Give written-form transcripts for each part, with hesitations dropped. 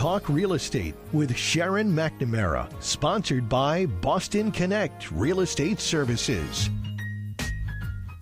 Talk Real Estate with Sharon McNamara, sponsored by Boston Connect Real Estate Services.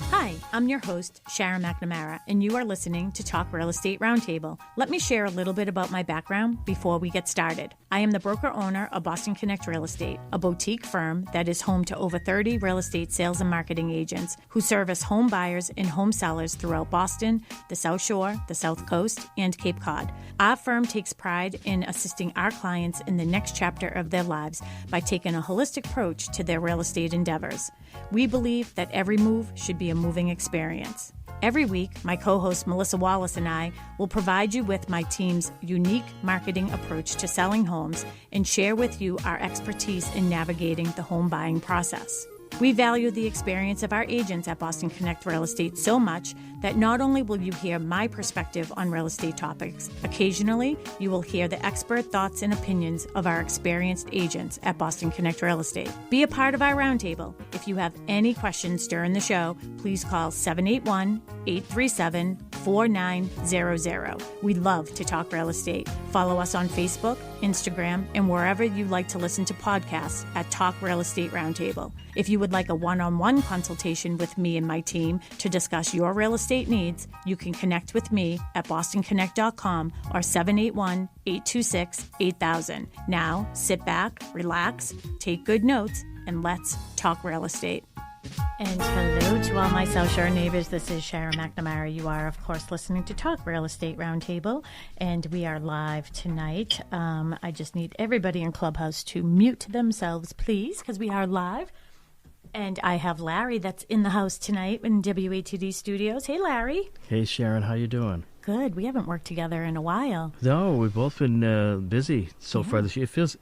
Hi, I'm your host, Sharon McNamara, and you are listening to Talk Real Estate Roundtable. Let me share a little bit about my background before we get started. I am the broker-owner of Boston Connect Real Estate, a boutique firm that is home to over 30 real estate sales and marketing agents who service home buyers and home sellers throughout Boston, the South Shore, the South Coast, and Cape Cod. Our firm takes pride in assisting our clients in the next chapter of their lives by taking a holistic approach to their real estate endeavors. We believe that every move should be a moving experience. Every week, my co-host Melissa Wallace and I will provide you with my team's unique marketing approach to selling homes and share with you our expertise in navigating the home buying process. We value the experience of our agents at Boston Connect Real Estate so much that not only will you hear my perspective on real estate topics, occasionally you will hear the expert thoughts and opinions of our experienced agents at Boston Connect Real Estate. Be a part of our roundtable. If you have any questions during the show, please call 781-837-4900. We love to talk real estate. Follow us on Facebook, Instagram, and wherever you like to listen to podcasts at Talk Real Estate Roundtable. If you would like a one-on-one consultation with me and my team to discuss your real estate needs, you can connect with me at bostonconnect.com or 781-826-8000. Now, sit back, relax, take good notes, and let's talk real estate. And hello to all my South Shore neighbors. This is Sharon McNamara. You are, of course, listening to Talk Real Estate Roundtable, and we are live tonight. I just need everybody in Clubhouse to mute themselves, please, because we are live. And I have Larry that's in the house tonight in WATD Studios. Hey, Larry. Hey, Sharon. How you doing? Good. We haven't worked together in a while. No, we've both been busy so far this year. It feels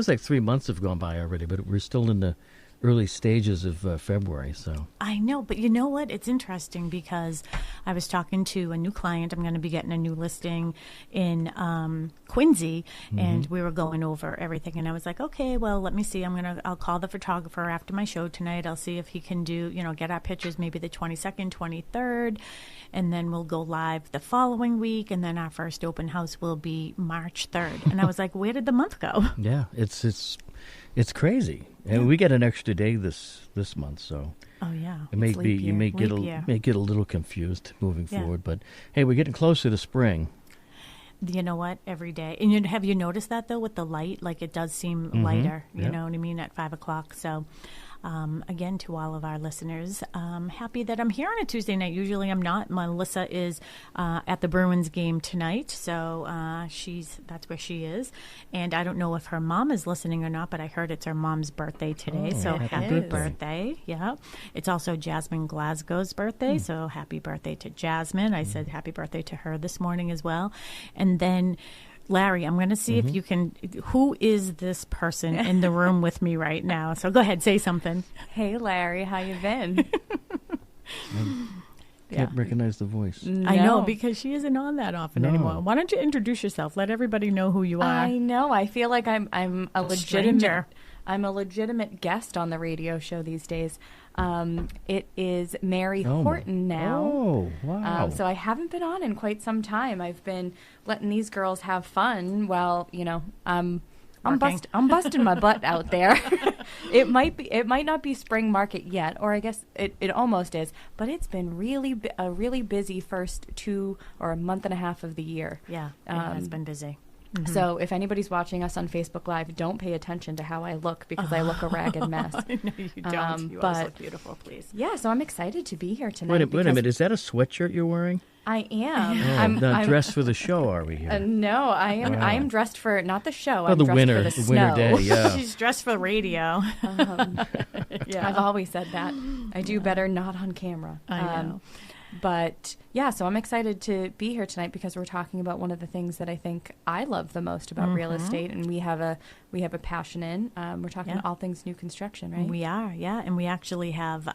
like 3 months have gone by already, but we're still in the early stages of February. So I know, but you know what? It's interesting because I was talking to a new client. I'm going to be getting a new listing in Quincy, and we were going over everything. And I was like, okay, well, let me see. I'll call the photographer after my show tonight. I'll see if he can do, get our pictures maybe the 22nd, 23rd, and then we'll go live the following week. And then our first open house will be March 3rd. And I was like, where did the month go? Yeah, it's crazy. And we get an extra day this month, so it may be you may get a little confused moving forward. But hey, we're getting closer to spring. You know what? Every day, and have you noticed that though with the light? Like it does seem lighter. You know what I mean? At 5 o'clock. So. Again, to all of our listeners, happy that I'm here on a Tuesday night. Usually I'm not. Melissa is at the Bruins game tonight, so that's where she is. And I don't know if her mom is listening or not, but I heard it's her mom's birthday today, so happy birthday. Yeah. It's also Jasmine Glasgow's birthday, so happy birthday to Jasmine. I said happy birthday to her this morning as well. And then Larry, I'm going to see if you can. Who is this person in the room with me right now? So go ahead, say something. Hey, Larry, how you been? Can't recognize the voice. No. I know, because she isn't on that often anymore. Why don't you introduce yourself? Let everybody know who you are. I know. I feel like I'm a legitimate stranger. I'm a legitimate guest on the radio show these days. It is Mary Horton now. Oh, wow. So I haven't been on in quite some time. I've been letting these girls have fun while, I'm busting my butt out there. It might not be spring market yet, or I guess it almost is, but it's been a really busy first 2 or a month and a half of the year. Yeah, it has been busy. So if anybody's watching us on Facebook Live, don't pay attention to how I look because I look a ragged mess. No, you don't. You always look beautiful, please. Yeah, so I'm excited to be here tonight. Wait a minute. Is that a sweatshirt you're wearing? I am. I'm not dressed for the show, are we here? No, I am. I am dressed for not the show. I'm dressed for the snow. Winter day. Yeah. She's dressed for radio. Yeah, I've always said that. I do better not on camera. I know. But yeah, so I'm excited to be here tonight because we're talking about one of the things that I think I love the most about real estate, and we have a passion in. We're talking all things new construction, right? We are, yeah, and we actually have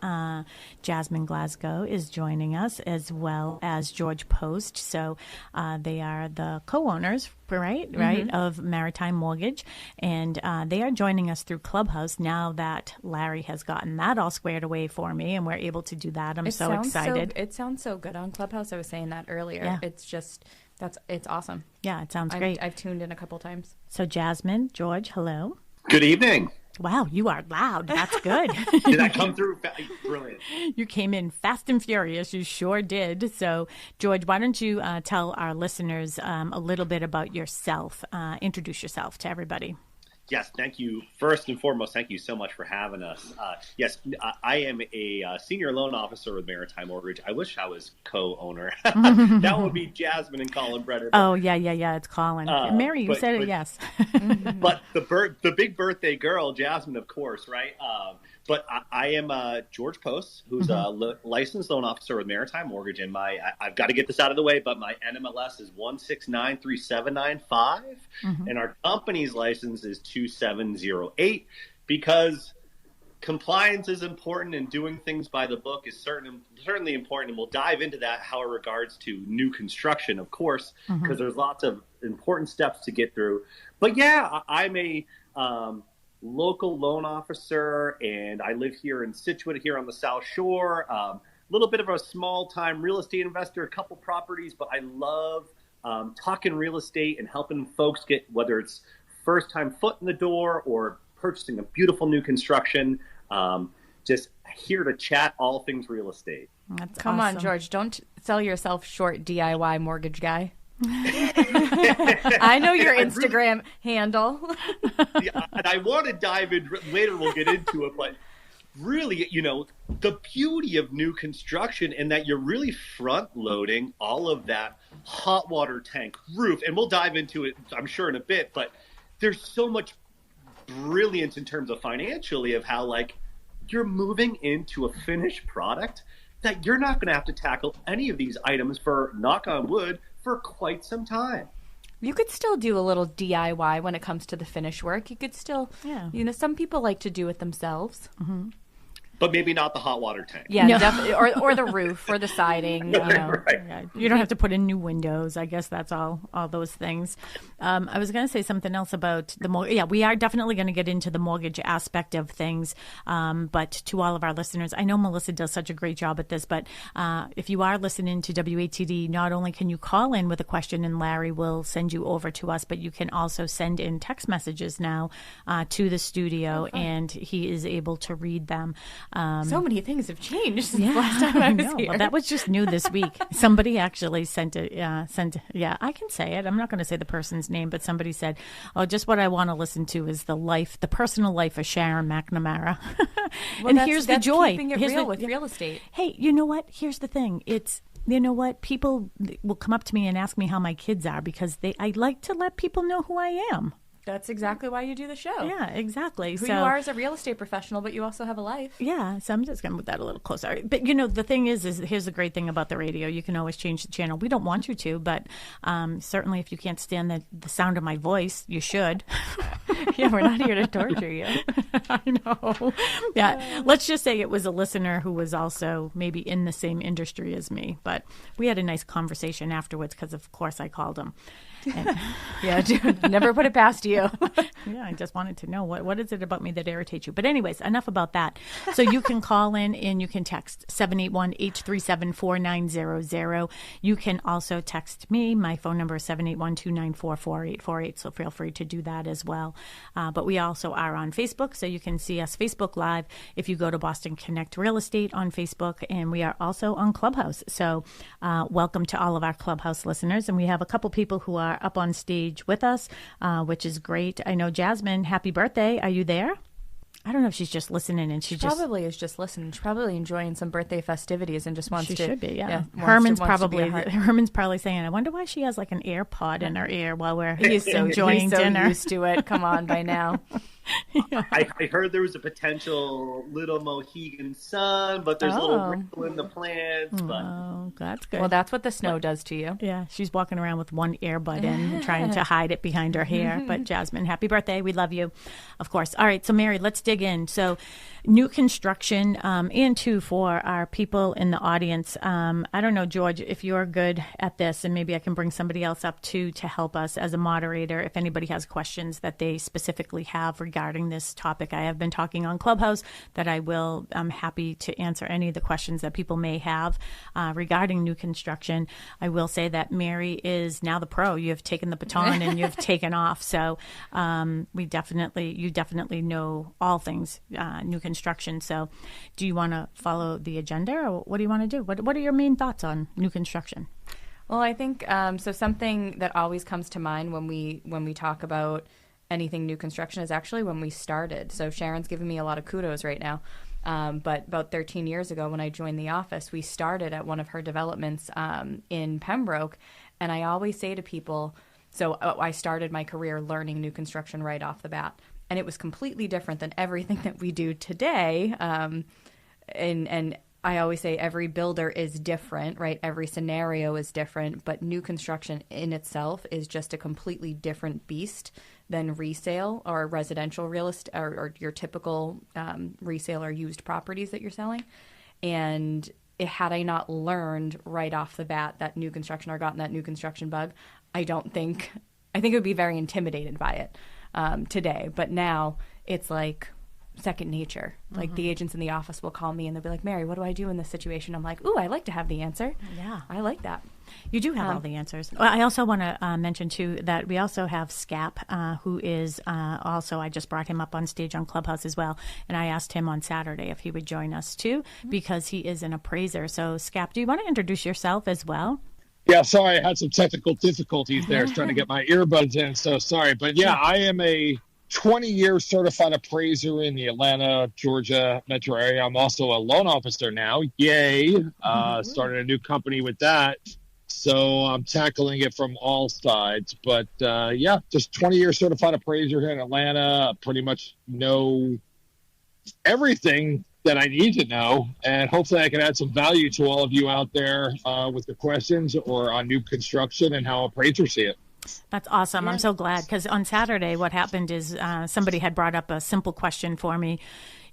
Jasmine Glasgow is joining us as well as George Post. So they are the co-owners, right, of Maritime Mortgage, and they are joining us through Clubhouse now that Larry has gotten that all squared away for me, and we're able to do that. I'm so excited. It sounds so good on Clubhouse. I was saying that earlier. Yeah. It's just It's awesome. Yeah, it sounds great. I've tuned in a couple times. So Jasmine, George, hello. Good evening. Wow, you are loud. That's good. Did I come through? Brilliant. You came in fast and furious. You sure did. So, George, why don't you tell our listeners a little bit about yourself? Introduce yourself to everybody. Yes, thank you. First and foremost, thank you so much for having us. Yes, I am a senior loan officer with Maritime Mortgage. I wish I was co-owner. That would be Jasmine and Colin Brenner. Oh, yeah. It's Colin. Mary, you said it, yes. But the big birthday girl, Jasmine, of course, right? But I am George Post, who's a licensed loan officer with Maritime Mortgage, and I've got to get this out of the way, but my NMLS is 1693795, and our company's license is 2708, because compliance is important and doing things by the book is certainly important, and we'll dive into that, how it regards to new construction, of course, because there's lots of important steps to get through. But yeah, I'm a local loan officer, and I live here in Scituate, here on the South Shore. Little bit of a small-time real estate investor, a couple properties, but I love talking real estate and helping folks get, whether it's first-time foot in the door or purchasing a beautiful new construction. Just here to chat all things real estate. Come on, George, don't sell yourself short, DIY mortgage guy. I know your Instagram handle. Yeah, and I want to dive in later. We'll get into it, but really, the beauty of new construction in that you're really front loading all of that hot water tank, roof, and we'll dive into it, I'm sure, in a bit. But there's so much brilliance in terms of financially of how, like, you're moving into a finished product that you're not going to have to tackle any of these items for, knock on wood, for quite some time. You could still do a little DIY when it comes to the finish work. You could still, some people like to do it themselves. But maybe not the hot water tank. Yeah, no. Definitely, or the roof or the siding. Right. Yeah, you don't have to put in new windows. I guess that's all those things. I was going to say something else about the mortgage. Yeah, we are definitely going to get into the mortgage aspect of things. But to all of our listeners, I know Melissa does such a great job at this, but if you are listening to WATD, not only can you call in with a question and Larry will send you over to us, but you can also send in text messages now to the studio, and he is able to read them. So many things have changed since the last time I was here. Well, that was just new this week. Somebody actually sent I can say it. I'm not going to say the person's name, but somebody said, "Oh, just what I want to listen to is the personal life of Sharon McNamara." Well, and here's the joy. Keeping it real with real estate. Hey, you know what? Here's the thing. People will come up to me and ask me how my kids are because I like to let people know who I am. That's exactly why you do the show. Yeah, exactly. Who you are as a real estate professional, but you also have a life. Yeah, so I'm just going to move that a little closer. But, the thing is here's the great thing about the radio. You can always change the channel. We don't want you to, but certainly if you can't stand the sound of my voice, you should. Yeah, we're not here to torture you. I know. Yeah, let's just say it was a listener who was also maybe in the same industry as me. But we had a nice conversation afterwards because, of course, I called him. Yeah, dude, never put it past you. Yeah, I just wanted to know what is it about me that irritates you. But anyways, enough about that. So you can call in and you can text 781-837-4900. You can also text me. My phone number is 781-294-4848. So feel free to do that as well. But we also are on Facebook, so you can see us Facebook Live if you go to Boston Connect Real Estate on Facebook. And we are also on Clubhouse. So welcome to all of our Clubhouse listeners. And we have a couple people who are up on stage with us, which is great. I know Jasmine, happy birthday. Are you there? I don't know if she's just listening and she probably is just listening. She's probably enjoying some birthday festivities and just wants to. She should be, yeah. Herman's probably saying, I wonder why she has like an AirPod in her ear while we're enjoying dinner. He's so used to it. Come on by now. Yeah. I heard there was a potential little Mohegan sun, but there's a little wrinkle in the plants. But... Oh, that's good. Well, that's what the snow does to you. Yeah, she's walking around with one earbud in, trying to hide it behind her hair. But Jasmine, happy birthday. We love you, of course. All right, so Mary, let's dig in. So new construction, and too, for our people in the audience. I don't know, George, if you're good at this, and maybe I can bring somebody else up too to help us as a moderator if anybody has questions that they specifically have regarding regarding this topic. I have been talking on Clubhouse that I'm happy to answer any of the questions that people may have regarding new construction. I will say that Mary is now the pro. You have taken the baton and you've taken off. So you definitely know all things new construction. So do you want to follow the agenda, or what do you want to do? What are your main thoughts on new construction? Well, I think so. Something that always comes to mind when we talk about anything new construction is actually when we started. So Sharon's giving me a lot of kudos right now. But about 13 years ago, when I joined the office, we started at one of her developments in Pembroke. And I always say to people, so I started my career learning new construction right off the bat. And it was completely different than everything that we do today. And I always say every builder is different, right? Every scenario is different, but new construction in itself is just a completely different beast than resale or residential real estate or your typical resale or used properties that you're selling. And had I not learned right off the bat that new construction or gotten that new construction bug, I think it would be very intimidated by it today. But now it's like second nature. Like the agents in the office will call me and they'll be like, Mary, what do I do in this situation? I'm like, ooh, I like to have the answer. Yeah. I like that. You do have all the answers. Well, I also want to mention, too, that we also have Scap, who is also, I just brought him up on stage on Clubhouse as well, and I asked him on Saturday if he would join us, too, because he is an appraiser. So, Scap, do you want to introduce yourself as well? Yeah, sorry, I had some technical difficulties there trying to get my earbuds in, so sorry. But, yeah, I am a 20-year certified appraiser in the Atlanta, Georgia metro area. I'm also a loan officer now. Yay. Started a new company with that. So I'm tackling it from all sides. But, just 20-year certified appraiser here in Atlanta. Pretty much know everything that I need to know. And hopefully I can add some value to all of you out there with the questions or on new construction and how appraisers see it. That's awesome. Yeah. I'm so glad, because on Saturday what happened is somebody had brought up a simple question for me,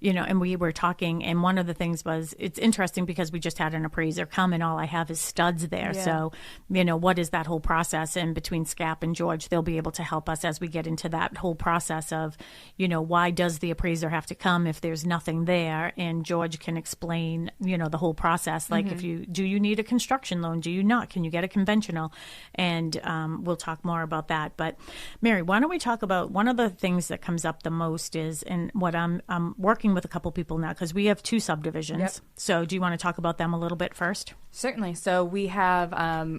and we were talking, and one of the things was, it's interesting because we just had an appraiser come and all I have is studs there. Yeah. So, what is that whole process? And between Scap and George, they'll be able to help us as we get into that whole process of, why does the appraiser have to come if there's nothing there? And George can explain, the whole process. Like, do you need a construction loan? Do you not? Can you get a conventional? And we'll talk more about that. But Mary, why don't we talk about one of the things that comes up the most is, and what I'm working with a couple people now, because we have 2 subdivisions. Yep. So do you want to talk about them a little bit first? Certainly. So we have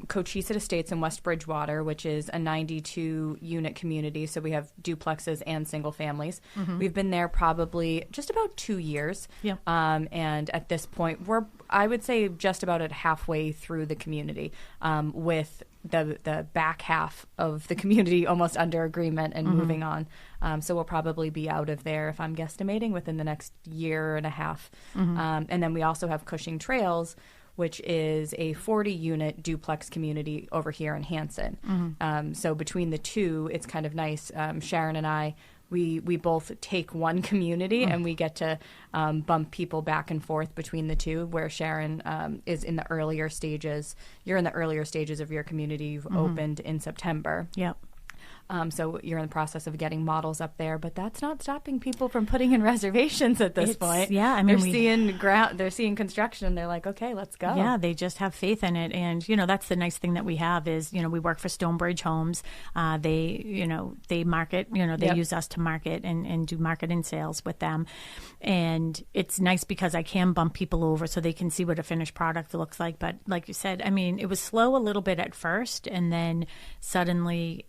Cochise Estates in West Bridgewater, which is a 92-unit community. So we have duplexes and single families. We've been there probably just about 2 years. Yep. And at this point, I would say just about at halfway through the community, with the back half of the community almost under agreement and moving on. So we'll probably be out of there, if I'm guesstimating, within the next year and a half. And then we also have Cushing Trails, which is a 40-unit duplex community over here in Hanson. So between the two, it's kind of nice. Sharon and I, we both take one community and we get to bump people back and forth between the two, where Sharon is in the earlier stages. You're in the earlier stages of your community. You've opened in September. Yep. So you're in the process of getting models up there, but that's not stopping people from putting in reservations at this point. Yeah, I mean, they're seeing construction. They're like, okay, let's go. Yeah, they just have faith in it, and that's the nice thing that we have is we work for Stonebridge Homes. They market. They use us to market and do marketing sales with them, and it's nice because I can bump people over so they can see what a finished product looks like. But like you said, I mean, it was slow a little bit at first, and then suddenly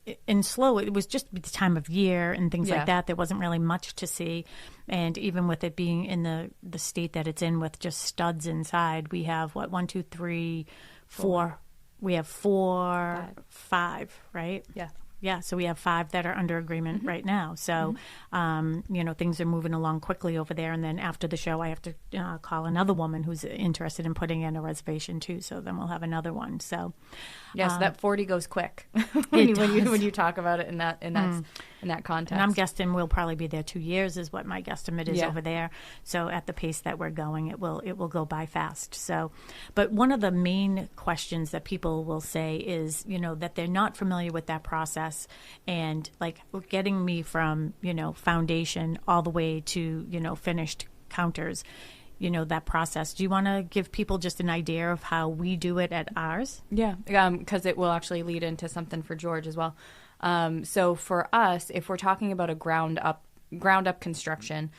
it was just the time of year and things like that. There wasn't really much to see. And even with it being in the state that it's in with just studs inside, we have, 1, 2, 3, 4. We have 4, 5, right? Yeah. Yeah, so we have 5 that are under agreement right now. So, things are moving along quickly over there. And then after the show, I have to call another woman who's interested in putting in a reservation too. So then we'll have another one. So, yes, that 40 goes quick when you talk about it in that context. And I'm guessing we'll probably be there 2 years is what my guesstimate is over there. So at the pace that we're going, it will go by fast. So, but one of the main questions that people will say is, that they're not familiar with that process. process and like getting me from, foundation all the way to, finished counters, that process. Do you want to give people just an idea of how we do it at ours? Yeah, because it will actually lead into something for George as well. So for us, if we're talking about a ground up construction,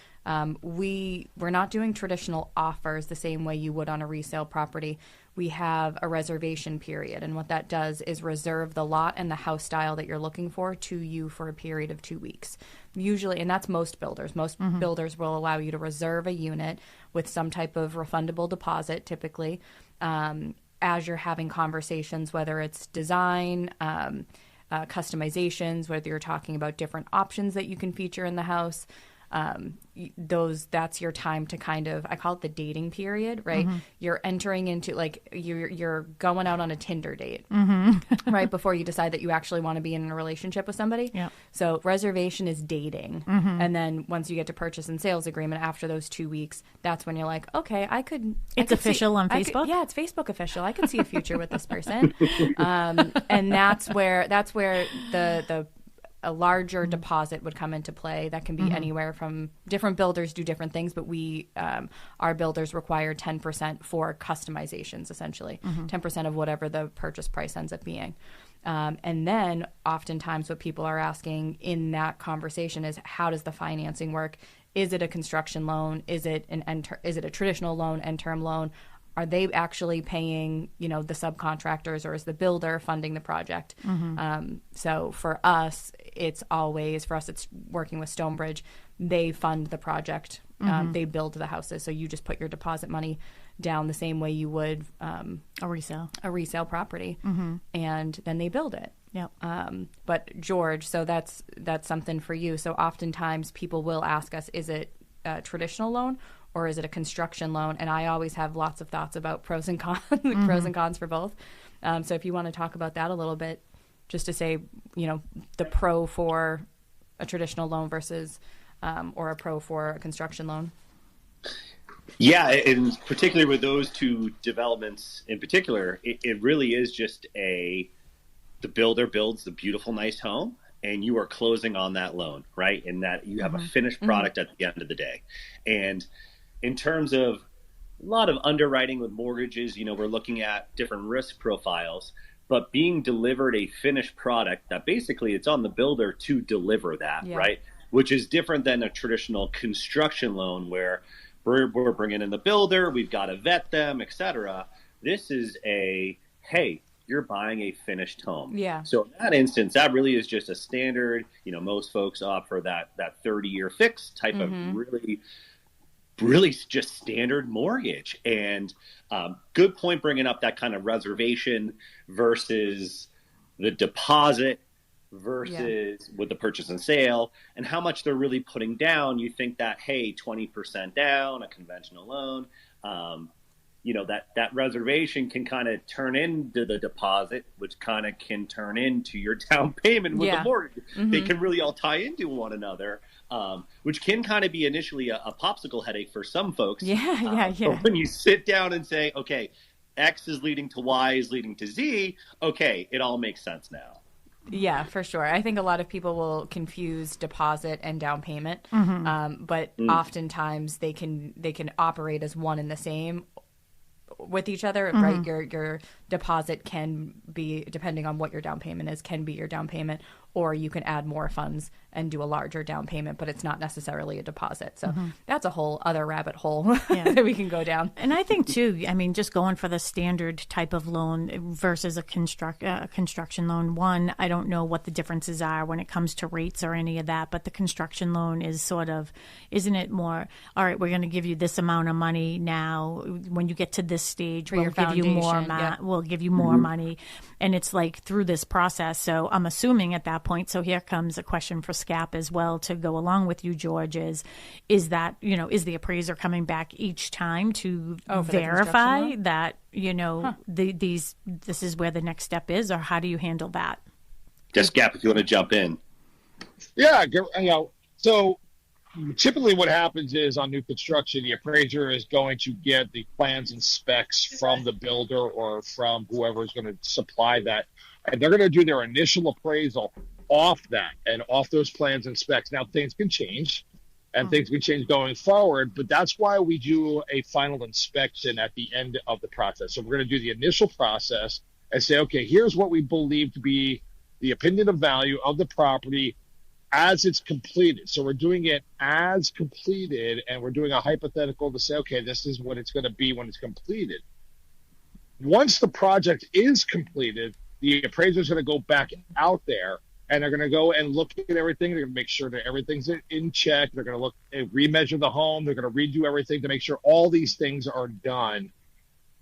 we're not doing traditional offers the same way you would on a resale property. We have a reservation period, and what that does is reserve the lot and the house style that you're looking for to you for a period of 2 weeks. Usually, and that's most builders. Most builders will allow you to reserve a unit with some type of refundable deposit, typically, as you're having conversations, whether it's design, customizations, whether you're talking about different options that you can feature in the house. That's your time to kind of, I call it the dating period, right? You're entering into like you're going out on a Tinder date right before you decide that you actually want to be in a relationship with somebody. So reservation is dating, and then once you get to purchase and sales agreement after those 2 weeks, that's when you're like, okay, it's official on Facebook. Yeah, it's Facebook official. I could see a future with this person. And that's where a larger deposit would come into play. That can be anywhere from, different builders do different things, but our builders require 10% for customizations, essentially, 10% of whatever the purchase price ends up being. And then oftentimes what people are asking in that conversation is, how does the financing work? Is it a construction loan? Is it a traditional loan, end-term loan? Are they actually paying, the subcontractors, or is the builder funding the project? So for us, it's working with Stonebridge. They fund the project. They build the houses. So you just put your deposit money down the same way you would a resale property, and then they build it. But George, so that's something for you. So oftentimes people will ask us, is it a traditional loan or is it a construction loan? And I always have lots of thoughts about pros and cons, pros and cons for both. So if you want to talk about that a little bit, just to say, the pro for a traditional loan versus, or a pro for a construction loan. Yeah, and particularly with those two developments in particular, it really is just the builder builds the beautiful, nice home, and you are closing on that loan, right? And that you have a finished product at the end of the day. And in terms of a lot of underwriting with mortgages, we're looking at different risk profiles, but being delivered a finished product that basically it's on the builder to deliver that, right? Which is different than a traditional construction loan where we're bringing in the builder, we've got to vet them, et cetera. This is hey, you're buying a finished home. Yeah. So in that instance, that really is just a standard, most folks opt for that 30-year fixed type of really just standard mortgage. And good point bringing up that kind of reservation versus the deposit versus with the purchase and sale, and how much they're really putting down. You think that, hey, 20% down, a conventional loan, that reservation can kind of turn into the deposit, which kind of can turn into your down payment with the mortgage. They can really all tie into one another, which can kind of be initially a popsicle headache for some folks. But when you sit down and say, okay, X is leading to Y is leading to Z, okay, it all makes sense now. Yeah, for sure. I think a lot of people will confuse deposit and down payment, but oftentimes they can operate as one and the same with each other, right? Your deposit can be, depending on what your down payment is, can be your down payment, or you can add more funds and do a larger down payment, but it's not necessarily a deposit. So that's a whole other rabbit hole that we can go down. And I think too, just going for the standard type of loan versus a construction loan. One, I don't know what the differences are when it comes to rates or any of that, but the construction loan is sort of, isn't it more, all right, we're going to give you this amount of money now. When you get to this stage, we'll give you more. We'll give you more money, and it's like through this process. So I'm assuming at that point. So here comes a question for SCAP as well to go along with you, George. Is that is the appraiser coming back each time to verify that this is where the next step is, or how do you handle that? Just SCAP, if you want to jump in. Yeah, so typically what happens is on new construction, the appraiser is going to get the plans and specs from the builder or from whoever is going to supply that. And they're going to do their initial appraisal off that and off those plans and specs. Now, things can change and things can change going forward, but that's why we do a final inspection at the end of the process. So we're going to do the initial process and say, okay, here's what we believe to be the opinion of value of the property as it's completed. So we're doing it as completed, and we're doing a hypothetical to say, okay, this is what it's going to be when it's completed. Once the project is completed, the appraiser is going to go back out there, and they're going to go and look at everything. They're going to make sure that everything's in check. They're going to look and remeasure the home. They're going to redo everything to make sure all these things are done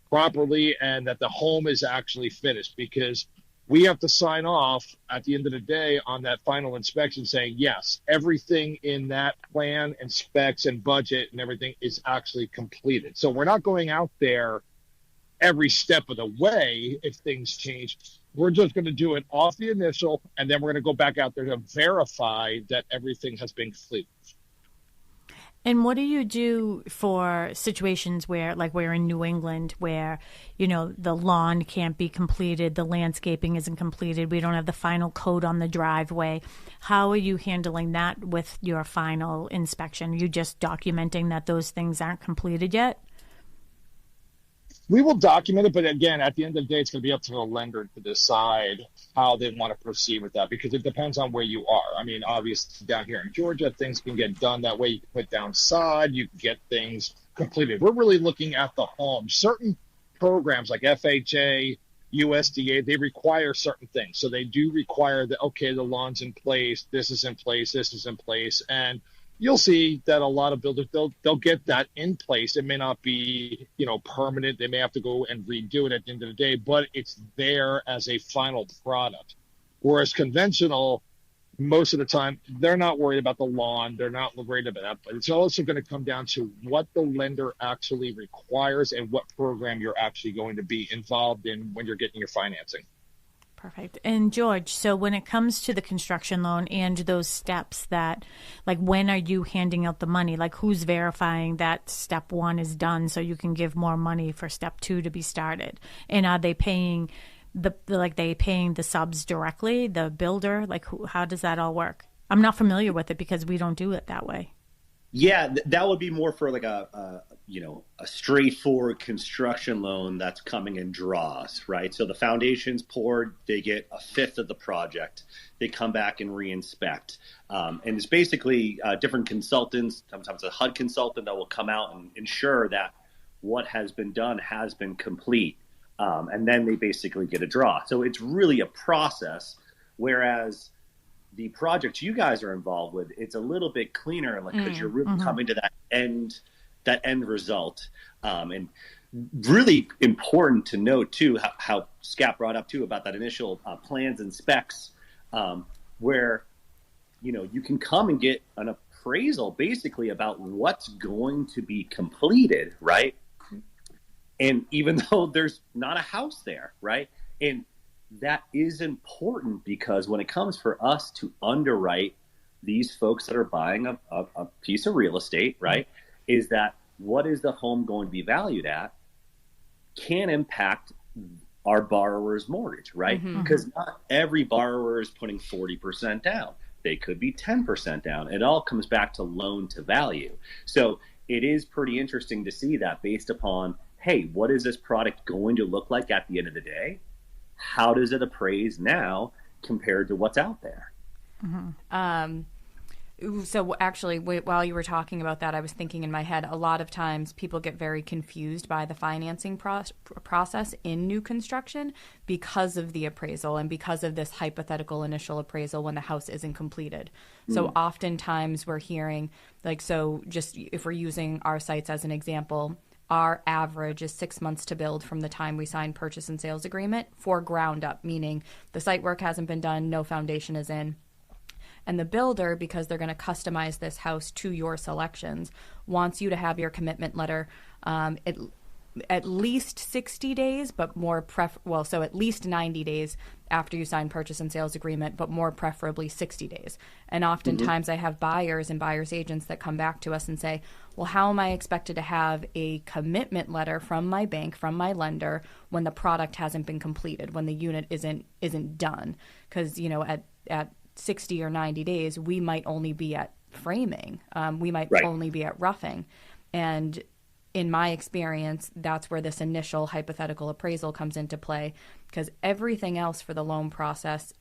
properly and that the home is actually finished, because we have to sign off at the end of the day on that final inspection saying, yes, everything in that plan and specs and budget and everything is actually completed. So we're not going out there every step of the way if things change. We're just going to do it off the initial, and then we're going to go back out there to verify that everything has been completed. And what do you do for situations where, like we're in New England, where, you know, the lawn can't be completed, the landscaping isn't completed, we don't have the final coat on the driveway? How are you handling that with your final inspection? Are you just documenting that those things aren't completed yet? We will document it, but again, at the end of the day, it's going to be up to the lender to decide how they want to proceed with that, because it depends on where you are. I mean, obviously, down here in Georgia, things can get done that way. You can put down sod, you can get things completed. We're really looking at the home. Certain programs like FHA, USDA, they require certain things. So they do require that, okay, the lawn's in place, this is in place, this is in place, and you'll see that a lot of builders, they'll get that in place. It may not be, you know, permanent. They may have to go and redo it at the end of the day, but it's there as a final product. Whereas conventional, most of the time, they're not worried about the lawn. They're not worried about that. But it's also going to come down to what the lender actually requires and what program you're actually going to be involved in when you're getting your financing. Perfect. And George, so when it comes to the construction loan and those steps that, like, when are you handing out the money? Like, who's verifying that step one is done so you can give more money for step two to be started? And are they paying the subs directly, the builder? Like, how does that all work? I'm not familiar with it because we don't do it that way. Yeah, that would be more for like a straightforward construction loan that's coming in draws, right? So the foundation's poured, they get a fifth of the project, they come back and re-inspect. And it's basically different consultants, sometimes a HUD consultant that will come out and ensure that what has been done has been complete. And then they basically get a draw. So it's really a process, whereas the project you guys are involved with, it's a little bit cleaner, like, because you're really coming to that end result. And really important to note too, how Scap brought up too about that initial plans and specs, where, you know, you can come and get an appraisal basically about what's going to be completed, right? And even though there's not a house there, right? And that is important, because when it comes for us to underwrite these folks that are buying a piece of real estate, right, is that what is the home going to be valued at can impact our borrower's mortgage, right? Because not every borrower is putting 40% down. They could be 10% down. It all comes back to loan to value. So it is pretty interesting to see that based upon, hey, what is this product going to look like at the end of the day? How does it appraise now compared to what's out there? So actually, while you were talking about that, I was thinking in my head, a lot of times people get very confused by the financing process in new construction because of the appraisal and because of this hypothetical initial appraisal when the house isn't completed. So oftentimes we're hearing, like, so just if we're using our sites as an example, our average is 6 months to build from the time we sign purchase and sales agreement for ground up, meaning the site work hasn't been done, no foundation is in. And the builder, because they're going to customize this house to your selections, wants you to have your commitment letter at least 60 days, but more so at least 90 days after you sign purchase and sales agreement, but more preferably 60 days. And oftentimes I have buyers and buyers agents that come back to us and say, well, how am I expected to have a commitment letter from my bank, from my lender, when the product hasn't been completed, when the unit isn't done? Because, you know, at 60 or 90 days, we might only be at framing. We might only be at roughing. And in my experience, that's where this initial hypothetical appraisal comes into play, because everything else for the loan process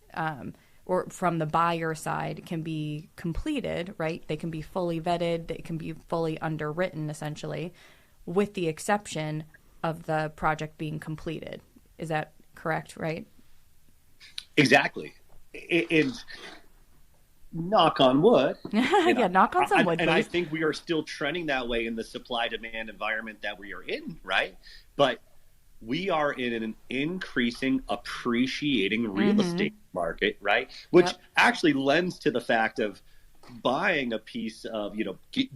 or from the buyer side can be completed, right? They can be fully vetted. They can be fully underwritten, essentially, with the exception of the project being completed. Is that correct, right? Exactly. And knock on wood. Yeah, knock on some wood, and please. I think we are still trending that way in the supply-demand environment that we are in, right? But we are in an increasing, appreciating real estate market, right? Which actually lends to the fact of buying a piece of,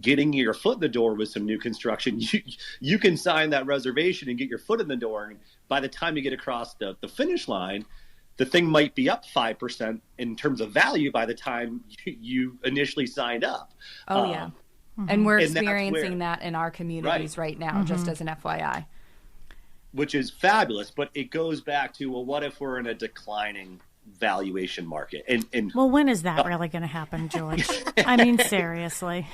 getting your foot in the door with some new construction. You can sign that reservation and get your foot in the door. And by the time you get across the finish line, the thing might be up 5% in terms of value by the time you initially signed up. Oh, yeah. And we're experiencing that in our communities right now, just as an FYI. Which is fabulous, but it goes back to, well, what if we're in a declining valuation market? And well, when is that really going to happen, George? I mean, seriously.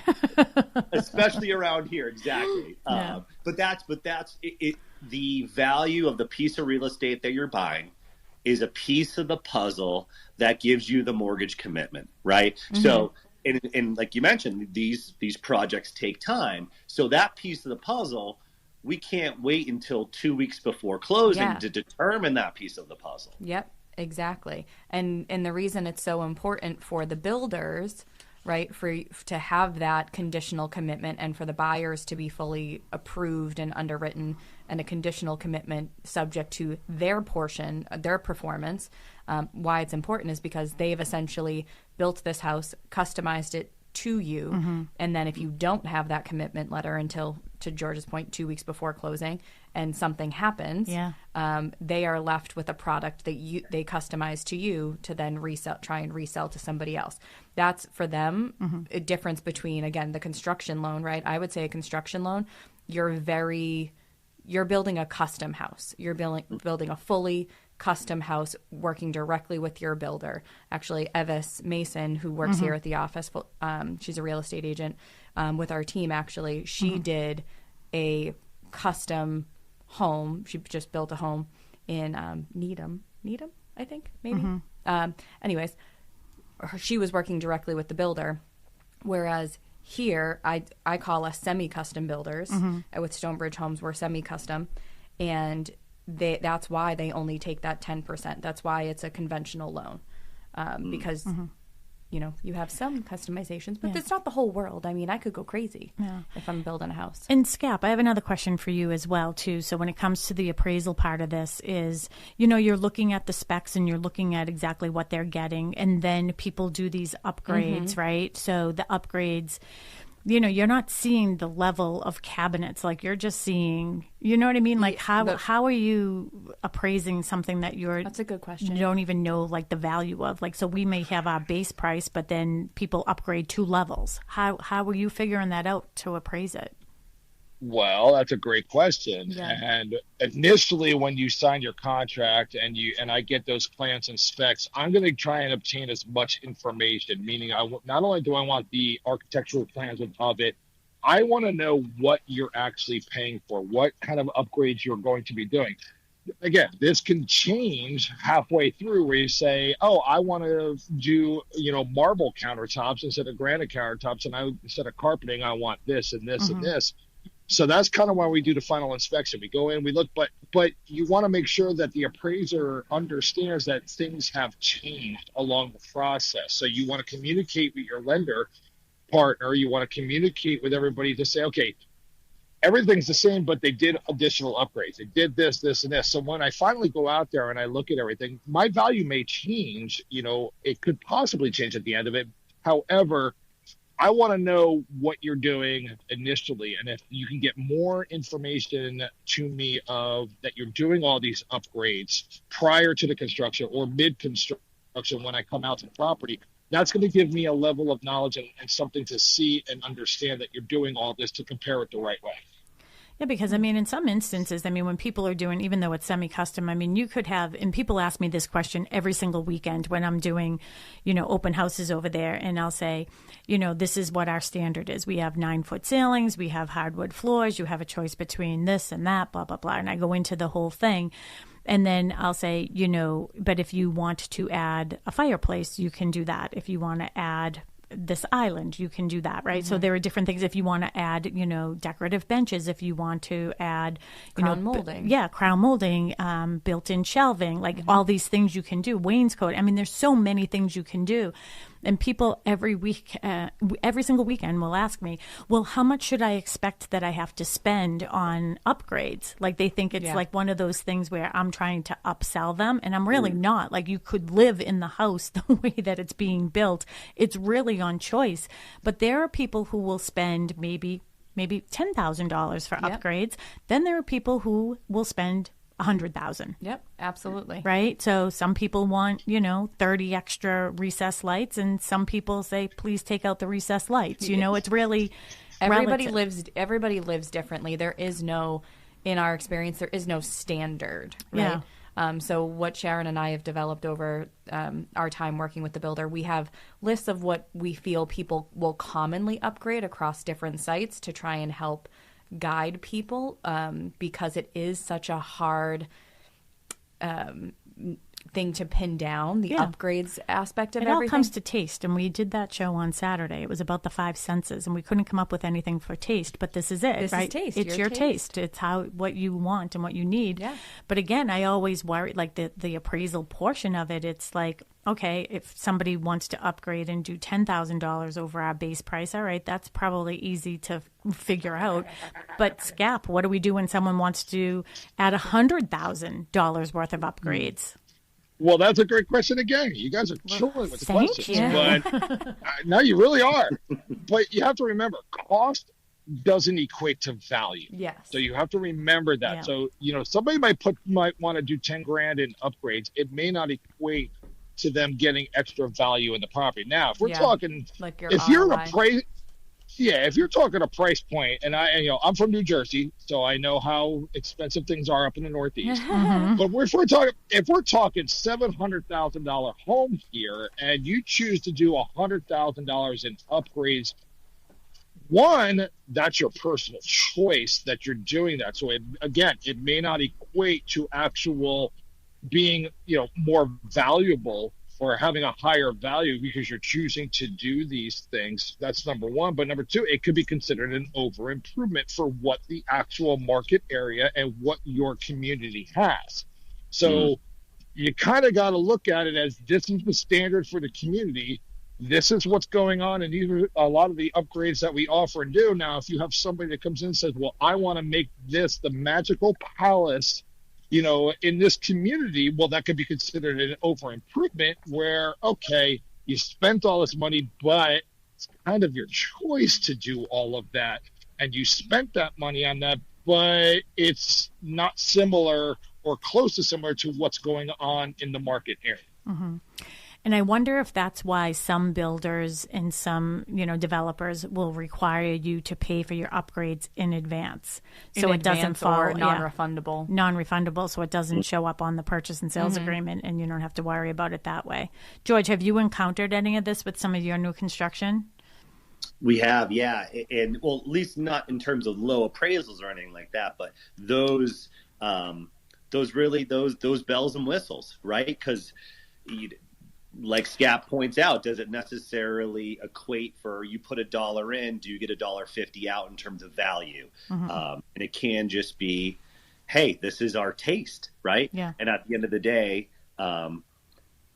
Especially around here, exactly. Yeah. But that's it. The value of the piece of real estate that you're buying is a piece of the puzzle that gives you the mortgage commitment, right? So, and like you mentioned, these projects take time. So that piece of the puzzle, we can't wait until 2 weeks before closing to determine that piece of the puzzle. Yep, exactly. And the reason it's so important for the builders, right, to have that conditional commitment and for the buyers to be fully approved and underwritten, and a conditional commitment subject to their portion, their performance. Why it's important is because they've essentially built this house, customized it to you, and then if you don't have that commitment letter until, to George's point, 2 weeks before closing, and something happens, they are left with a product that they customize to you to then try and resell to somebody else. That's for them a difference between, again, the construction loan, right? I would say a construction loan, you're building a custom house. You're building a fully custom house, working directly with your builder. Actually, Evis Mason, who works here at the office, she's a real estate agent with our team, actually. She did a custom home. She just built a home in Needham, I think, maybe. Anyways, she was working directly with the builder, whereas here, I call us semi-custom builders. With Stonebridge Homes, we're semi-custom, and that's why they only take that 10%. That's why it's a conventional loan, because you have some customizations, but it's not the whole world. I mean, I could go crazy if I'm building a house. And Scap, I have another question for you as well, too. So when it comes to the appraisal part of this is, you're looking at the specs and you're looking at exactly what they're getting. And then people do these upgrades, right? So the upgrades, you're not seeing the level of cabinets. Like, you're just seeing, you know what I mean? Like, how are you appraising something that That's a good question. You don't even know, like, the value of? Like, so we may have our base price, but then people upgrade 2 levels. How are you figuring that out to appraise it? Well, that's a great question. Yeah. And initially, when you sign your contract and I get those plans and specs, I'm going to try and obtain as much information. Meaning, not only do I want the architectural plans of it, I want to know what you're actually paying for, what kind of upgrades you're going to be doing. Again, this can change halfway through, where you say, "Oh, I want to do marble countertops instead of granite countertops, and instead of carpeting, I want this and this and this." So that's kind of why we do the final inspection. We go in, we look, but you want to make sure that the appraiser understands that things have changed along the process. So you want to communicate with your lender partner. You want to communicate with everybody to say, okay, everything's the same, but they did additional upgrades. They did this, this, and this. So when I finally go out there and I look at everything, my value may change. It could possibly change at the end of it. However, I want to know what you're doing initially, and if you can get more information to me of that you're doing all these upgrades prior to the construction or mid-construction when I come out to the property, that's going to give me a level of knowledge and something to see and understand that you're doing all this to compare it the right way. Yeah, because I mean, in some instances, I mean, when people are doing, even though it's semi-custom, I mean, you could have, and people ask me this question every single weekend when I'm doing, open houses over there, and I'll say, this is what our standard is. We have 9-foot ceilings, we have hardwood floors, you have a choice between this and that, blah, blah, blah. And I go into the whole thing. And then I'll say, but if you want to add a fireplace, you can do that. If you want to add this island, you can do that, right? So there are different things. If you want to add, decorative benches, if you want to add, crown molding. Crown molding, built-in shelving, like all these things you can do. Wainscot. I mean, there's so many things you can do. And people every week, every single weekend will ask me, well, how much should I expect that I have to spend on upgrades? Like they think it's like one of those things where I'm trying to upsell them, and I'm really not. Like you could live in the house the way that it's being built. It's really on choice. But there are people who will spend maybe $10,000 for upgrades. Then there are people who will spend $100,000. Yep, absolutely. Right? So some people want, 30 extra recessed lights, and some people say, please take out the recessed lights. It's really everybody lives differently. There is no, in our experience, there is no standard, right? Yeah. So what Sharon and I have developed over our time working with the builder, we have lists of what we feel people will commonly upgrade across different sites to try and help guide people, because it is such a hard thing to pin down, the upgrades aspect of everything. It all comes to taste, and we did that show on Saturday. It was about the 5 senses, and we couldn't come up with anything for taste, but this is it, this right? Is taste. It's your taste. It's what you want and what you need. Yeah. But again, I always worry, like the appraisal portion of it, it's like, okay, if somebody wants to upgrade and do $10,000 over our base price, all right, that's probably easy to figure out. But SCAP, what do we do when someone wants to add $100,000 worth of upgrades? Well, that's a great question again. You guys are killing with the questions. You. But no, you really are. But you have to remember, cost doesn't equate to value. Yes. So you have to remember that. Yeah. So, somebody might want to do 10 grand in upgrades. It may not equate to them getting extra value in the property. Now, if we're talking, like your if you're if you're talking a price point, and I'm from New Jersey, so I know how expensive things are up in the Northeast. But if we're talking $700,000 home here, and you choose to do $100,000 in upgrades, one, that's your personal choice that you're doing that. So it may not equate to actual being, more valuable or having a higher value because you're choosing to do these things. That's number one. But number two, it could be considered an over improvement for what the actual market area and what your community has. So you kind of got to look at it as this is the standard for the community. This is what's going on. And these are a lot of the upgrades that we offer and do. Now, if you have somebody that comes in and says, well, I want to make this the magical palace, in this community, well, that could be considered an over improvement where, okay, you spent all this money, but it's kind of your choice to do all of that. And you spent that money on that, but it's not similar or close to similar to what's going on in the market area. Mm-hmm. And I wonder if that's why some builders and some, developers will require you to pay for your upgrades in advance. So it doesn't fall non-refundable. Non-refundable, so it doesn't show up on the purchase and sales agreement, and you don't have to worry about it that way. George, have you encountered any of this with some of your new construction? We have, yeah. And well, at least not in terms of low appraisals or anything like that, but those bells and whistles, right? Because like SCAP points out, does it necessarily equate for you put $1 in, do you get $1.50 out in terms of value? And it can just be, hey, this is our taste, right? Yeah. And at the end of the day, a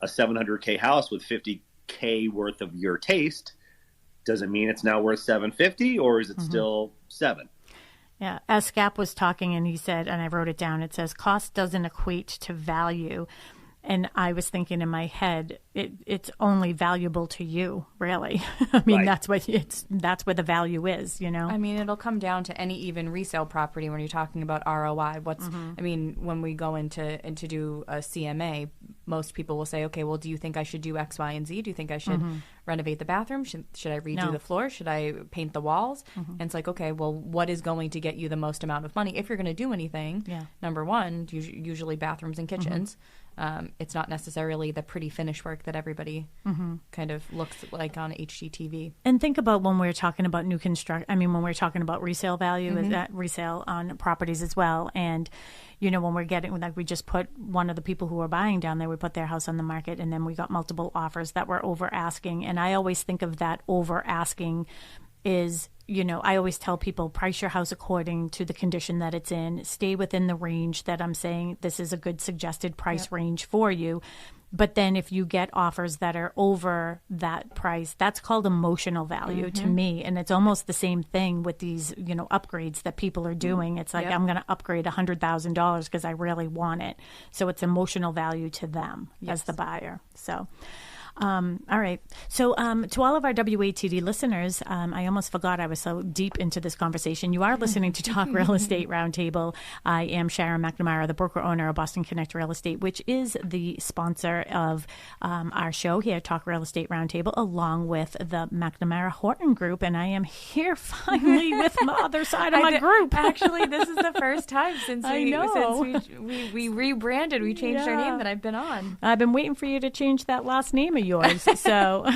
$700K house with $50K worth of your taste doesn't mean it's now worth $750, or is it still $7? Yeah, as SCAP was talking, and he said, and I wrote it down, it says cost doesn't equate to value. And I was thinking in my head, it's only valuable to you, really. I mean, right. that's where the value is, I mean, it'll come down to any even resale property when you're talking about ROI. I mean, when we go into do a CMA, most people will say, okay, well, do you think I should do X, Y, and Z? Do you think I should renovate the bathroom? Should I redo the floor? Should I paint the walls? And it's like, okay, well, what is going to get you the most amount of money? If you're going to do anything, number one, usually bathrooms and kitchens. It's not necessarily the pretty finish work that everybody kind of looks like on HGTV. And think about when we're talking about when we're talking about resale value, is that resale on properties as well. And, when we're getting, like we just put one of the people who were buying down there, we put their house on the market, and then we got multiple offers that were over asking. And I always think of that over asking is, I always tell people, price your house according to the condition that it's in. Stay within the range that I'm saying this is a good suggested price range for you. But then if you get offers that are over that price, that's called emotional value to me. And it's almost the same thing with these, upgrades that people are doing. It's like, I'm going to upgrade $100,000 because I really want it. So it's emotional value to them as the buyer. So... all right. So to all of our WATD listeners, I almost forgot I was so deep into this conversation. You are listening to Talk Real Estate Roundtable. I am Sharon McNamara, the broker owner of Boston Connect Real Estate, which is the sponsor of our show here, Talk Real Estate Roundtable, along with the McNamara Horton Group. And I am here finally with my other side of my group. Actually, this is the first time since we rebranded, we changed our name that I've been on. I've been waiting for you to change that last name of yours. So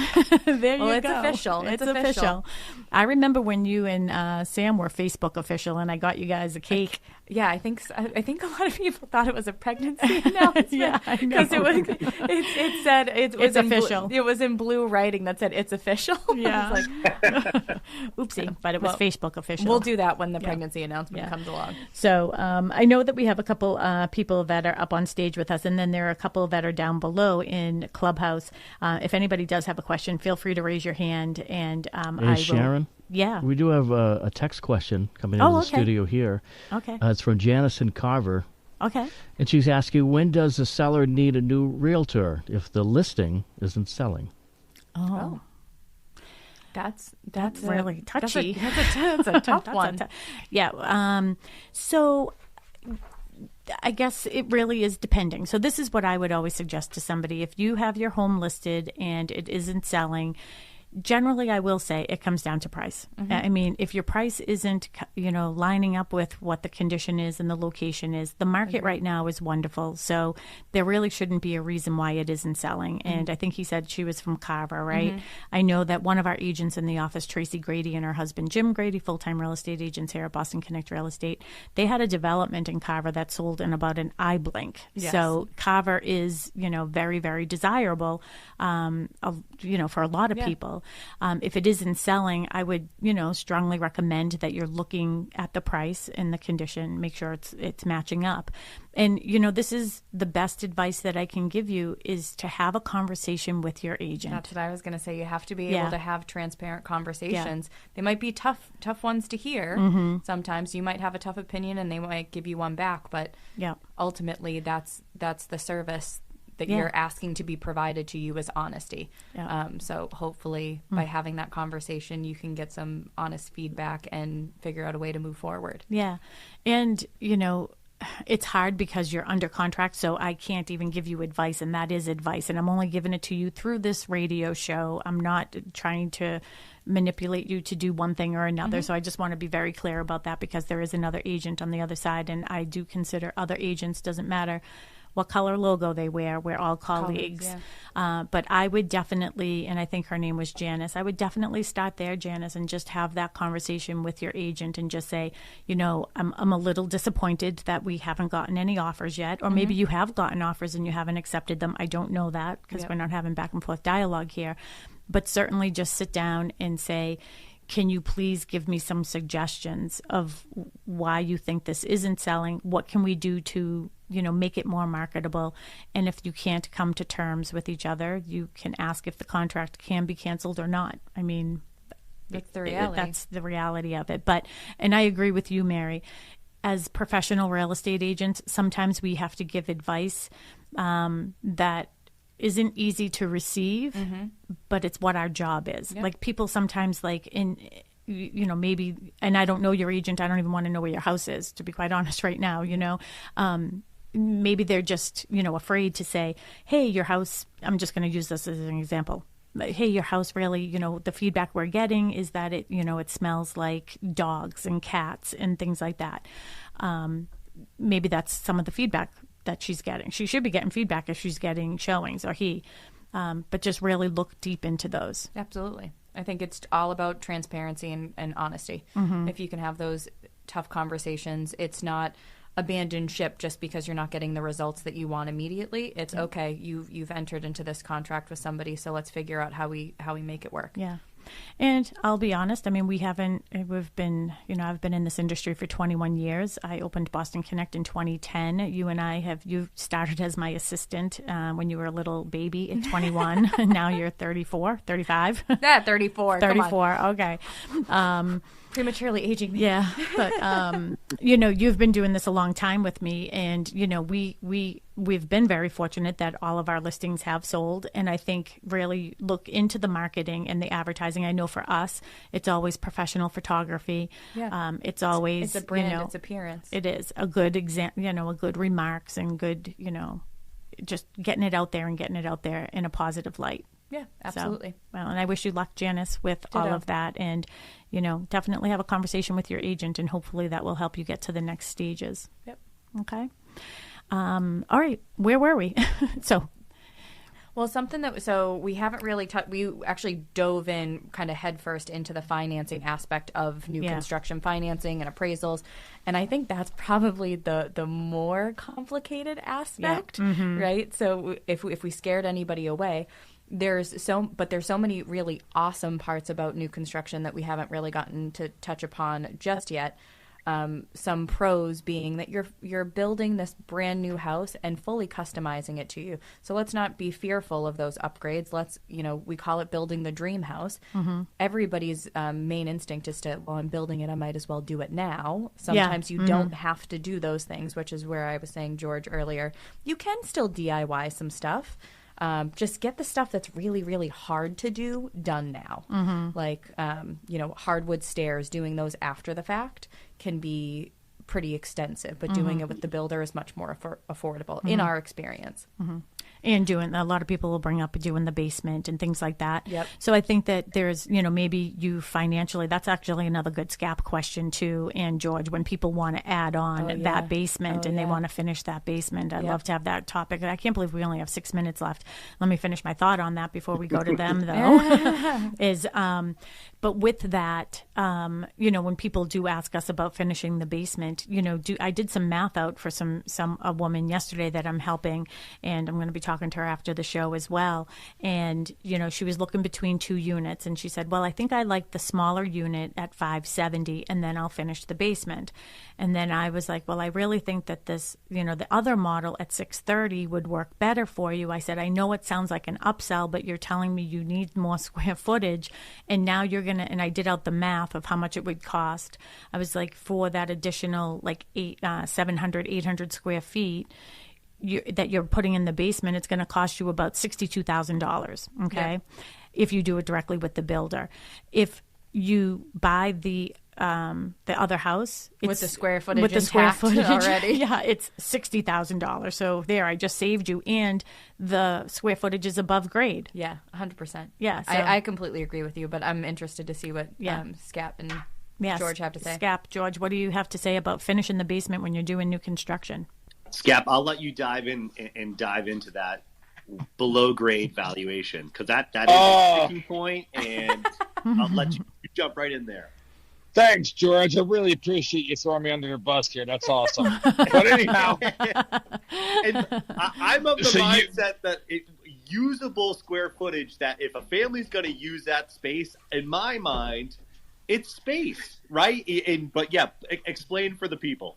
there you go. Official. It's official. I remember when you and Sam were Facebook official, and I got you guys a cake. Yeah, I think a lot of people thought it was a pregnancy announcement. Yeah, I know. Because it said it's official. It was in blue writing that said it's official. Yeah. I was like, oopsie, but it was Facebook official. We'll do that when the pregnancy announcement comes along. So I know that we have a couple people that are up on stage with us, and then there are a couple that are down below in Clubhouse. If anybody does have a question, feel free to raise your hand, and hey, Sharon? Yeah. We do have a text question coming into the studio here. Okay. It's from Janice in Carver. Okay. And she's asking, when does the seller need a new realtor if the listing isn't selling? Oh. That's really touchy. That's a tough one. So I guess it really is depending. So this is what I would always suggest to somebody. If you have your home listed and it isn't selling, generally, I will say it comes down to price. I mean, if your price isn't, lining up with what the condition is and the location is, the market right now is wonderful. So there really shouldn't be a reason why it isn't selling. And I think he said she was from Carver, right? I know that one of our agents in the office, Tracy Grady, and her husband, Jim Grady, full-time real estate agents here at Boston Connect Real Estate, they had a development in Carver that sold in about an eye blink. Yes. So Carver is, very, very desirable, for a lot of people. If it isn't selling, I would, strongly recommend that you're looking at the price and the condition, make sure it's matching up. And, this is the best advice that I can give you is to have a conversation with your agent. That's what I was going to say. You have to be able to have transparent conversations. They might be tough ones to hear. Sometimes you might have a tough opinion and they might give you one back, but ultimately that's the service that you're asking to be provided to you is honesty. So hopefully by having that conversation, you can get some honest feedback and figure out a way to move forward. Yeah. And, it's hard because you're under contract, so I can't even give you advice, and that is advice. And I'm only giving it to you through this radio show. I'm not trying to manipulate you to do one thing or another. So I just want to be very clear about that because there is another agent on the other side, and I do consider other agents, doesn't matter what color logo they wear. We're all colleagues. But I would definitely, and I think her name was Janice, I would definitely start there, Janice, and just have that conversation with your agent and just say, I'm a little disappointed that we haven't gotten any offers yet. Or maybe you have gotten offers and you haven't accepted them. I don't know that because we're not having back and forth dialogue here. But certainly just sit down and say, can you please give me some suggestions of why you think this isn't selling? What can we do to, make it more marketable? And if you can't come to terms with each other, you can ask if the contract can be canceled or not. I mean, that's the reality. That's the reality of it. And I agree with you, Mary. As professional real estate agents, sometimes we have to give advice that isn't easy to receive, but it's what our job is. Yep. Like people sometimes maybe, and I don't know your agent, I don't even want to know where your house is, to be quite honest right now, maybe they're just, afraid to say, hey, your house, I'm just going to use this as an example. Hey, your house really, the feedback we're getting is that it, it smells like dogs and cats and things like that. Maybe that's some of the feedback that she's getting. She should be getting feedback if she's getting showings, or he, but just really look deep into those. Absolutely. I think it's all about transparency and honesty. Mm-hmm. If you can have those tough conversations, it's not abandon ship just because you're not getting the results that you want immediately. It's okay. You've entered into this contract with somebody, so let's figure out how we make it work. Yeah. And I'll be honest, I mean, I've been in this industry for 21 years. I opened Boston Connect in 2010. You started as my assistant when you were a little baby at 21, and now you're 34, 35? Yeah, 34. 34, okay. Prematurely aging me. Yeah, but you've been doing this a long time with me, and we've been very fortunate that all of our listings have sold. And I think really look into the marketing and the advertising. I know for us, it's always professional photography. Yeah, it's always it's a brand, it's appearance. It is a good a good remarks and good just getting it out there in a positive light. Yeah, absolutely. So, well, and I wish you luck, Janice, with all of that. And, definitely have a conversation with your agent, and hopefully that will help you get to the next stages. Yep. Okay. All right. Where were we? Well, we haven't really we actually dove in kind of headfirst into the financing aspect of new construction financing and appraisals. And I think that's probably the more complicated aspect, right? So if we scared anybody away, there's so many really awesome parts about new construction that we haven't really gotten to touch upon just yet. Some pros being that you're building this brand new house and fully customizing it to you. So let's not be fearful of those upgrades. Let's, we call it building the dream house. Mm-hmm. Everybody's main instinct is to, well, I'm building it, I might as well do it now. Sometimes you don't have to do those things, which is where I was saying, George, earlier. You can still DIY some stuff. Just get the stuff that's really, really hard to do done now. Mm-hmm. Like, hardwood stairs, doing those after the fact can be pretty extensive, but doing it with the builder is much more affordable in our experience. Mm-hmm. And a lot of people will bring up doing the basement and things like that. Yep. So I think that there's, maybe you financially, that's actually another good SCAP question too. And George, when people want to add on that basement they want to finish that basement, I'd love to have that topic. I can't believe we only have 6 minutes left. Let me finish my thought on that before we go to them though. But with that, when people do ask us about finishing the basement, I did some math out for a woman yesterday that I'm helping, and I'm going to be talking to her after the show as well. And, she was looking between two units, and she said, well, I think I like the smaller unit at $570, and then I'll finish the basement. And then I was like, well, I really think that this, the other model at $630 would work better for you. I said, I know it sounds like an upsell, but you're telling me you need more square footage, and now you're going to, and I did out the math of how much it would cost. I was like, for that additional 700, 800 square feet, that you're putting in the basement, it's going to cost you about $62,000. Okay, yeah. If you do it directly with the builder. If you buy the other house with the square footage already, it's $60,000. So there, I just saved you, and the square footage is above grade. Yeah, 100%. Yeah, so, I completely agree with you, but I'm interested to see what SCAP and George have to say. SCAP, George, what do you have to say about finishing the basement when you're doing new construction? SCAP, I'll let you dive into that below grade valuation, because that is a sticking point, and I'll let you jump right in there. Thanks, George. I really appreciate you throwing me under the bus here. That's awesome. But anyhow, I'm of the mindset that usable square footage, that if a family's going to use that space, in my mind, it's space, right? Explain for the people.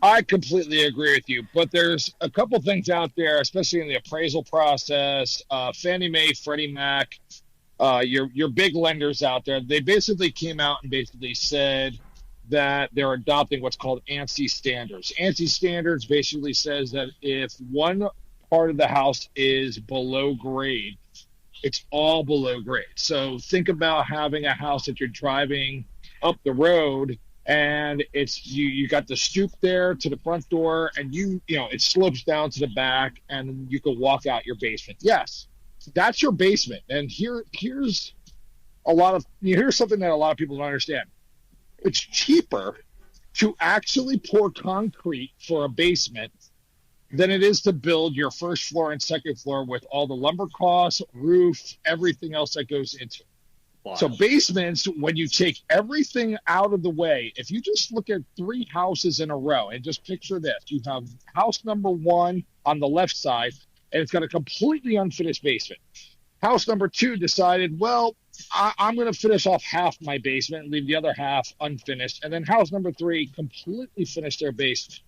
I completely agree with you, but there's a couple things out there, especially in the appraisal process. Fannie Mae, Freddie Mac, your big lenders out there, they basically came out and basically said that they're adopting what's called ANSI standards. ANSI standards basically says that if one part of the house is below grade, it's all below grade. So think about having a house that you're driving up the road and it's you got the stoop there to the front door, and it slopes down to the back, and you can walk out your basement. Yes, that's your basement. And here's something that a lot of people don't understand. It's cheaper to actually pour concrete for a basement than it is to build your first floor and second floor with all the lumber costs, roof, everything else that goes into it. Wow. So basements, when you take everything out of the way, if you just look at 3 houses in a row and just picture this, you have house number 1 on the left side, and it's got a completely unfinished basement. House number 2 decided, well, I'm going to finish off half my basement and leave the other half unfinished. And then house number 3 completely finished their basement.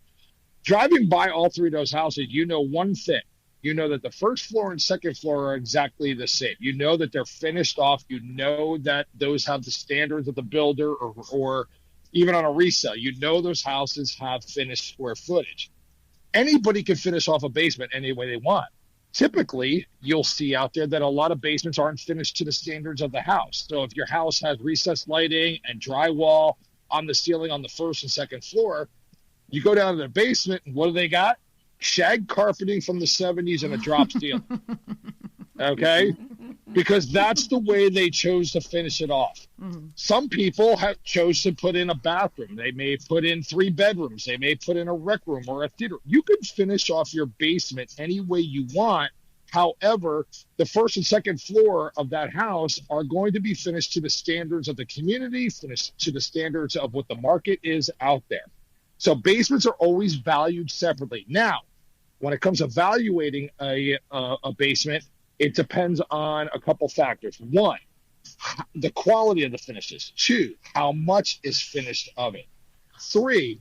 Driving by all 3 of those houses, you know one thing. You know that the first floor and second floor are exactly the same. You know that they're finished off. You know that those have the standards of the builder, or even on a resale, you know those houses have finished square footage. Anybody can finish off a basement any way they want. Typically, you'll see out there that a lot of basements aren't finished to the standards of the house. So if your house has recessed lighting and drywall on the ceiling on the first and second floor, you go down to the basement, and what do they got? Shag carpeting from the 70s and a drop ceiling. Okay? Because that's the way they chose to finish it off. Mm-hmm. Some people have chose to put in a bathroom. They may put in 3 bedrooms. They may put in a rec room or a theater. You can finish off your basement any way you want. However, the first and second floor of that house are going to be finished to the standards of the community, finished to the standards of what the market is out there. So basements are always valued separately. Now, when it comes to evaluating a basement, it depends on a couple factors. 1, the quality of the finishes. 2, how much is finished of it. 3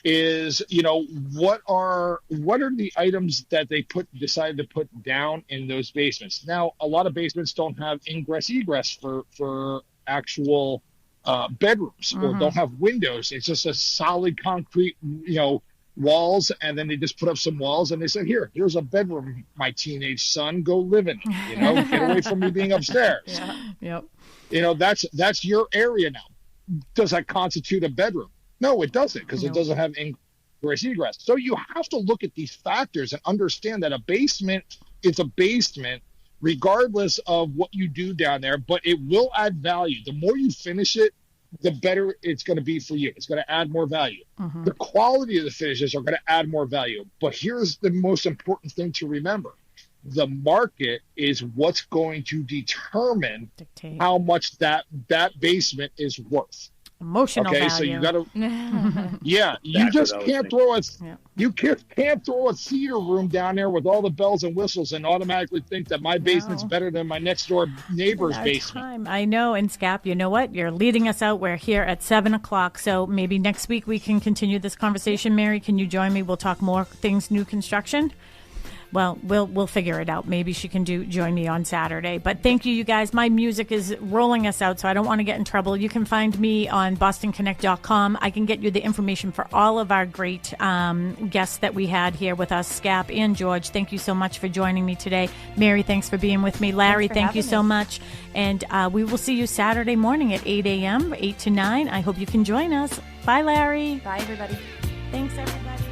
is, what are the items that they decided to put down in those basements. Now, a lot of basements don't have ingress egress for actual bedrooms, or don't have windows. It's just a solid concrete, walls, and then they just put up some walls, and they said, here's a bedroom, my teenage son, go live in it. Get away from me being upstairs. Yeah. Yep. That's your area now. Does that constitute a bedroom? No, it doesn't, because it doesn't have ingress egress. So you have to look at these factors and understand that a basement is a basement regardless of what you do down there, but it will add value. The more you finish it, the better it's going to be for you. It's going to add more value. Mm-hmm. The quality of the finishes are going to add more value. But here's the most important thing to remember. The market is what's going to dictate how much that basement is worth. Emotional value. So you got to, you just can't throw can't throw a theater room down there with all the bells and whistles and automatically think that my basement's better than my next door neighbor's basement. I know. And Scap, you know what? You're leading us out. We're here at 7:00. So maybe next week we can continue this conversation. Mary, can you join me? We'll talk more things, new construction. Well, we'll figure it out. Maybe she can join me on Saturday. But thank you guys. My music is rolling us out, so I don't want to get in trouble. You can find me on bostonconnect.com. I can get you the information for all of our great guests that we had here with us, Scap and George. Thank you so much for joining me today. Mary, thanks for being with me. Larry, thank you so much. And we will see you Saturday morning at 8 a.m., 8 to 9. I hope you can join us. Bye, Larry. Bye, everybody. Thanks, everybody.